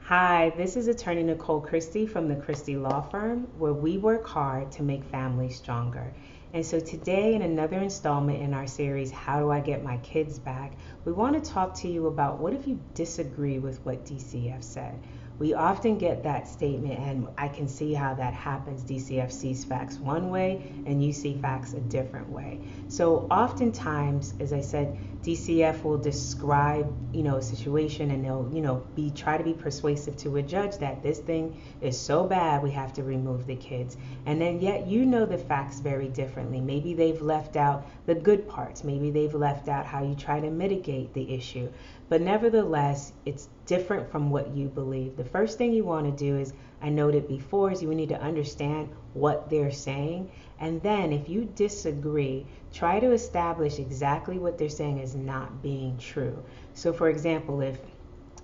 Hi, this is attorney Nicole Christie from the Christie Law Firm, where we work hard to make families stronger. And so today, in another installment in our series, How Do I Get My Kids Back?, we want to talk to you about what if you disagree with what DCF said. We often get that statement, and I can see how that happens. DCF sees facts one way, and you see facts a different way. So oftentimes, as I said, DCF will describe, a situation, and they'll, try to be persuasive to a judge that this thing is so bad we have to remove the kids. And then yet the facts very differently. Maybe they've left out the good parts. Maybe they've left out how you try to mitigate the issue. But nevertheless, it's different from what you believe. The first thing you want to do is, I noted before, is you need to understand what they're saying. And then if you disagree, try to establish exactly what they're saying is not being true. So for example, if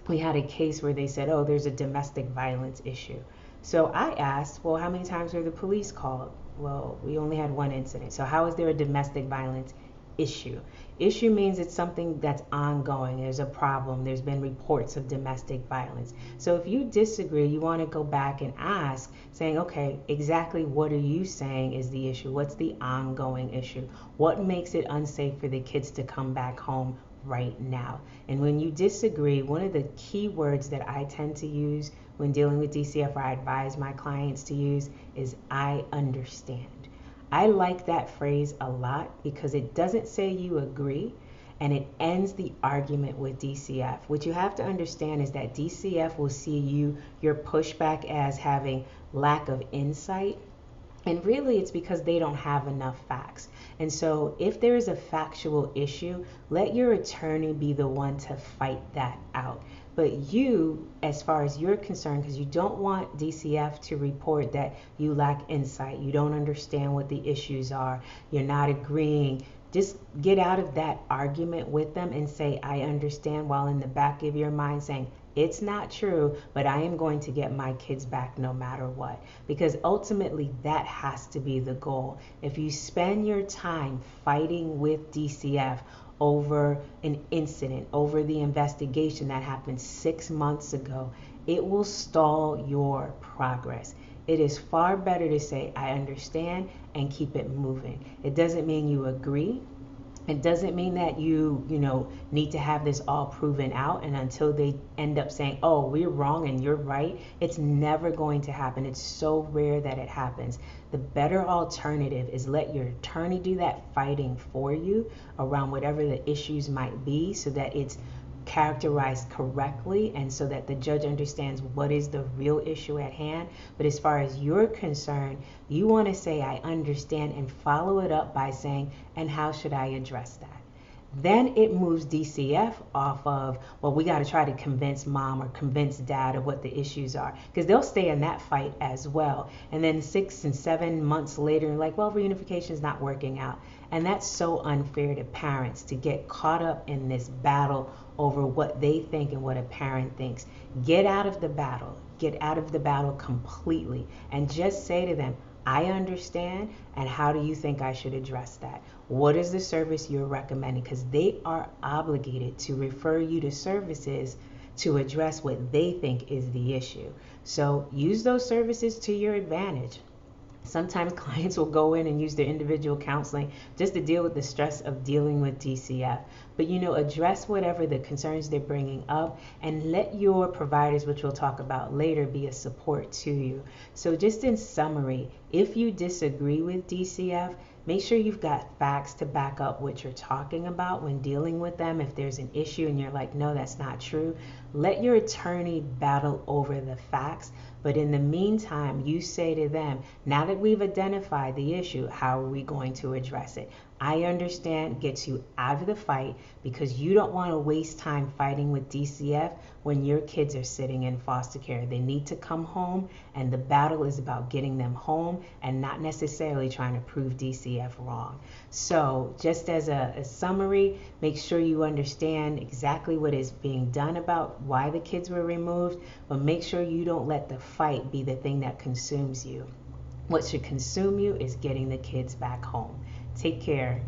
we had a case where they said, oh, there's a domestic violence issue. So I asked, well, how many times were the police called? Well, we only had one incident. So how is there a domestic violence issue? Issue means it's something that's ongoing. There's a problem. There's been reports of domestic violence. So if you disagree, you want to go back and ask, saying, okay, exactly what are you saying is the issue? What's the ongoing issue? What makes it unsafe for the kids to come back home right now? And when you disagree, one of the key words that I tend to use when dealing with DCF, or I advise my clients to use, is I understand. I like that phrase a lot because it doesn't say you agree, and it ends the argument with DCF. What you have to understand is that DCF will see your pushback as having lack of insight. And really, it's because they don't have enough facts. And so if there is a factual issue, let your attorney be the one to fight that out. But you, as far as you're concerned, because you don't want DCF to report that you lack insight, you don't understand what the issues are, you're not agreeing, just get out of that argument with them and say, I understand, while in the back of your mind saying, it's not true, but I am going to get my kids back no matter what. Because ultimately, that has to be the goal. If you spend your time fighting with DCF over an incident, over the investigation that happened 6 months ago, it will stall your progress. It is far better to say, I understand, and keep it moving. It doesn't mean you agree. It doesn't mean that you need to have this all proven out, and until they end up saying, oh, we're wrong and you're right, it's never going to happen. It's so rare that it happens. The better alternative is let your attorney do that fighting for you around whatever the issues might be, so that it's characterized correctly and so that the judge understands what is the real issue at hand. But as far as you're concerned, you want to say, I understand, and follow it up by saying, and how should I address that? Then it moves DCF off of, well, we got to try to convince mom or convince dad of what the issues are, because they'll stay in that fight as well. And then 6 and 7 months later, like, well, reunification is not working out. And that's so unfair to parents to get caught up in this battle over what they think and what a parent thinks. Get out of the battle. Get out of the battle completely, and just say to them, I understand, and how do you think I should address that? What is the service you're recommending? Because they are obligated to refer you to services to address what they think is the issue. So use those services to your advantage. Sometimes clients will go in and use their individual counseling just to deal with the stress of dealing with DCF. But address whatever the concerns they're bringing up, and let your providers, which we'll talk about later, be a support to you. So just in summary, if you disagree with DCF, make sure you've got facts to back up what you're talking about when dealing with them. If there's an issue and you're like, no, that's not true, let your attorney battle over the facts. But in the meantime, you say to them, now that we've identified the issue, how are we going to address it? I understand gets you out of the fight, because you don't want to waste time fighting with DCF when your kids are sitting in foster care. They need to come home, and the battle is about getting them home and not necessarily trying to prove DCF wrong. So just as a summary, make sure you understand exactly what is being done about why the kids were removed, but make sure you don't let the fight be the thing that consumes you. What should consume you is getting the kids back home. Take care.